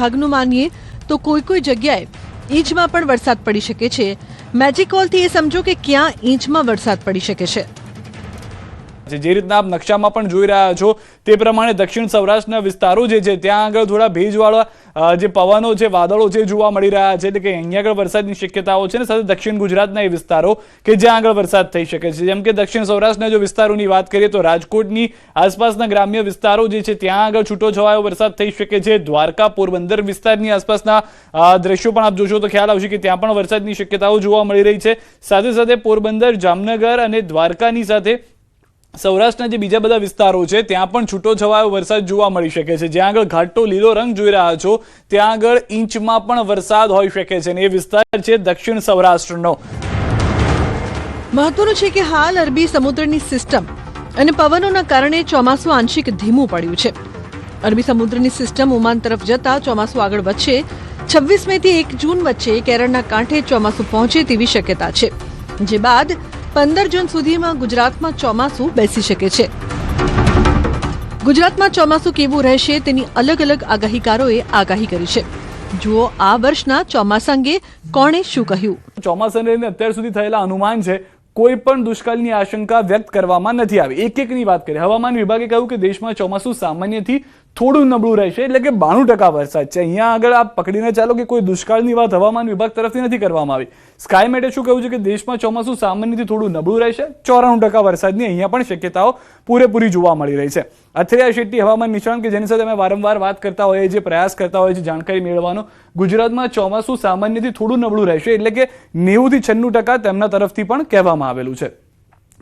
વિભાગનું માનીએ તો કોઈ જગ્યાએ ઇંચમાં પણ વરસાદ પડી શકે છે। મેજિક કોલથી એ સમજો કે ક્યાં ઇંચમાં વરસાદ પડી શકે છે। જે રીતના આપ નકશામાં પણ જોઈ રહ્યા છો તે પ્રમાણે દક્ષિણ સૌરાષ્ટ્રના વિસ્તારો જે છે ત્યાં આગળ થોડા ભેજવાળા જે પવનો છે, વાદળો છે જોવા મળી રહ્યા છે, એટલે કે અહીંયા આગળ વરસાદની શક્યતાઓ છે ને સાથે દક્ષિણ ગુજરાતના એ વિસ્તારો કે જ્યાં આગળ વરસાદ થઈ શકે છે। જેમ કે દક્ષિણ સૌરાષ્ટ્રના જો વિસ્તારોની વાત કરીએ તો રાજકોટની આસપાસના ગ્રામ્ય વિસ્તારો જે છે ત્યાં આગળ છૂટો છવાયો વરસાદ થઈ શકે છે। દ્વારકા, પોરબંદર વિસ્તારની આસપાસના દ્રશ્યો પણ આપ જોશો તો ખ્યાલ આવશે કે ત્યાં પણ વરસાદની શક્યતાઓ જોવા મળી રહી છે। સાથે સાથે પોરબંદર, જામનગર અને દ્વારકાની સાથે સૌરાષ્ટ્રના જે બીજા બધા વિસ્તારો છે ત્યાં પણ છૂટો છવાયો વરસાદ જોવા મળી શકે છે। જ્યાં આગળ ઘાટો લીલો રંગ જોઈ રહ્યા છો ત્યાં આગળ ઇંચમાં પણ વરસાદ હોઈ શકે છે અને એ વિસ્તાર છે દક્ષિણ સૌરાષ્ટ્રનો। મહત્વનું છે કે હાલ અરબી સમુદ્રની સિસ્ટમ અને પવનોના કારણે ચોમાસું આંશિક ધીમું પડ્યું છે। અરબી સમુદ્રની સિસ્ટમ ઓમાન તરફ જતા ચોમાસું આગળ વધશે। 26 મેથી 1 જૂન વચ્ચે કેરળના કાંઠે ચોમાસું પહોંચે તેવી શક્યતા છે, જે બાદ 15 જૂન સુધીમાં ગુજરાતમાં ચોમાસું બેસી શકે છે। ગુજરાતમાં ચોમાસું કેવું રહેશે તેની અલગ અલગ આગાહીકારોએ આગાહી કરી છે। જુઓ આ વર્ષના ચોમાસા અંગે કોણે શું કહ્યું। ચોમાસાને લઈને અત્યાર સુધી થયેલા અનુમાન છે કોઈ પણ દુષ્કાળની આશંકા વ્યક્ત કરવામાં નથી આવી। એકની વાત કરીએ, હવામાન વિભાગે કહ્યું કે દેશમાં ચોમાસું સામાન્યથી થોડું નબળું રહેશે, એટલે કે 92% વરસાદ છે। અહીંયા આગળ આપ પકડીને ચાલો કે કોઈ દુષ્કાળની વાત હવામાન વિભાગ તરફથી નથી કરવામાં આવી। સ્કાયમેટે શું કહ્યું છે કે દેશમાં ચોમાસું સામાન્યથી થોડું નબળું રહેશે, 94% વરસાદની અહીંયા પણ શક્યતાઓ પૂરેપૂરી જોવા મળી રહી છે। અથરિયા શેટ્ટી હવામાન નિષ્ણાત કે જેની સાથે અમે વારંવાર વાત કરતા હોઈએ, જે પ્રયાસ કરતા હોઈએ છીએ જાણકારી મેળવવાનો, ગુજરાતમાં ચોમાસું સામાન્યથી થોડું નબળું રહેશે, એટલે કે 90 થી 96% તેમના તરફથી પણ કહેવામાં આવેલું છે।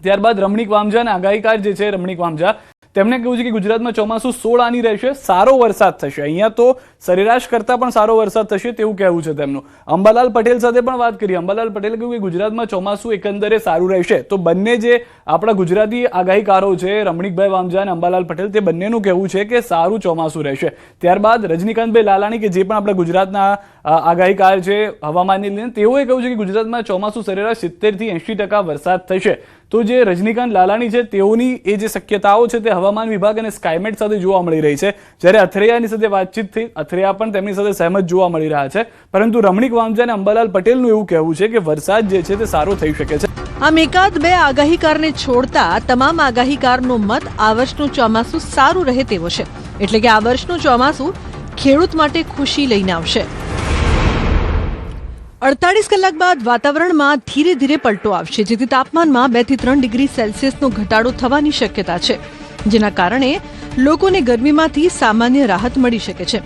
ત્યારબાદ રમણીક વામજા અને આગાહીકાર જે છે રમણીક વામજા તેમણે કહ્યું છે કે ગુજરાતમાં ચોમાસું 16 આની રહેશે, સારો વરસાદ થશે। અહીંયા તો સરેરાશ કરતા પણ સારો વરસાદ થશે તેવું કહેવું છે તેમનું। અંબાલાલ પટેલ સાથે પણ વાત કરી, અંબાલાલ પટેલે કહ્યું કે ગુજરાતમાં ચોમાસું એકંદરે સારું રહેશે। તો બંને જે આપણા ગુજરાતી આગાહીકારો છે રમણીકભાઈ વામજા અને અંબાલાલ પટેલ, તે બંનેનું કહેવું છે કે સારું ચોમાસું રહેશે। ત્યારબાદ રજનીકાંતભાઈ લાલાણી કે જે પણ આપણા ગુજરાતના આગાહીકાર છે હવામાનને લઈને, તેઓએ કહ્યું છે કે ગુજરાતમાં ચોમાસું સરેરાશ 70 થી 80% વરસાદ થશે। તો જે રજનીકાંત લાલાણી છે તેઓની એ જે શક્યતાઓ છે તે હવામાન વિભાગ અને સ્કાયમેટ સાથે જોવા મળી રહી છે। જ્યારે અથરિયાની સાથે વાતચીત થઈ, અથરિયા પણ તેમની સાથે સહેમત જોવા મળી રહ્યા છે, પરંતુ રમણીક વામજા અને અંબાલાલ પટેલનું એવું કહેવું છે કે વરસાદ જે છે તે સારો થઈ શકે છે। આમ એકાદ બે આગાહીકારને છોડતા તમામ આગાહીકારનો મત આ વર્ષનું ચોમાસું સારું રહે તેવો છે, એટલે કે આ વર્ષનું ચોમાસું ખેડૂત માટે ખુશી લઈને આવશે। 48 કલાક બાદ વાતાવરણમાં ધીરે ધીરે પલટો આવશે, જેથી તાપમાનમાં 2 થી 3 ડિગ્રી સેલ્સિયસનો ઘટાડો થવાની શક્યતા છે, જેના કારણે લોકોને ગરમીમાંથી સામાન્ય રાહત મળી શકે છે।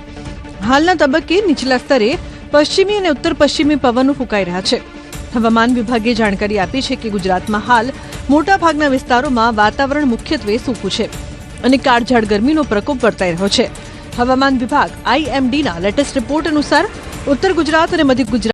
હાલના તબક્કે નીચલા સ્તરે પશ્ચિમી અને ઉત્તર પશ્ચિમી પવનો ફૂંકાઈ રહ્યા છે। હવામાન વિભાગે જાણકારી આપી છે કે ગુજરાતમાં હાલ મોટાભાગના વિસ્તારોમાં વાતાવરણ મુખ્યત્વે સૂકું છે અને કાળઝાળ ગરમીનો પ્રકોપ વર્તાઈ રહ્યો છે। હવામાન વિભાગ IMDના લેટેસ્ટ રિપોર્ટ અનુસાર ઉત્તર ગુજરાત અને મધ્ય ગુજરાત